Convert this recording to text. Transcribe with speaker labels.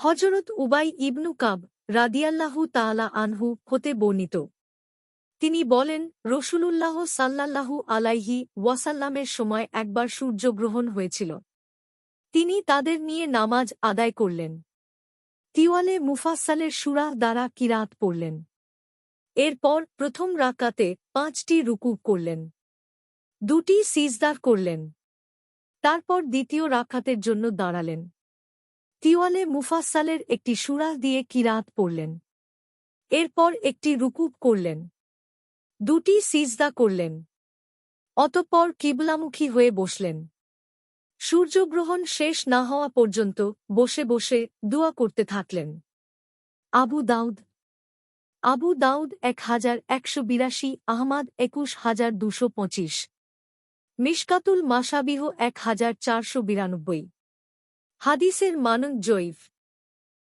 Speaker 1: হযরত উবাই ইবনু কাব রাদিয়াল্লাহু তাআলা আনহু হতে বর্ণিত। তিনি বলেন, রাসূলুল্লাহ সাল্লাল্লাহু আলাইহি ওয়াসাল্লামের সময় একবার সূর্যগ্রহণ হয়েছিল। তিনি তাদের নিয়ে নামাজ আদায় করলেন। তিওয়ালে মুফাসসালের সূরা দ্বারা কিরাত পড়লেন। এরপর প্রথম রাকাতে ৫টি রুকু করলেন, ২টি সিজদা করলেন। তারপর দ্বিতীয় রাকাতের জন্য দাঁড়ালেন। তিওয়ালে মুফাসসালের একটি সূরা দিয়ে কিরাত পড়লেন। এরপর একটি রুকু করলেন, ২টি সিজদা করলেন। অতঃপর কিবলামুখী হয়ে বসলেন। সূর্যগ্রহণ শেষ না হওয়া পর্যন্ত বসে বসে দুআ করতে থাকলেন। আবু দাউদ ১১৮২, আহমাদ ২১,২২৫, মিশকাতুল মাশাবিহ ১,৪৯২। হাদিসের মানন জয়ীফ।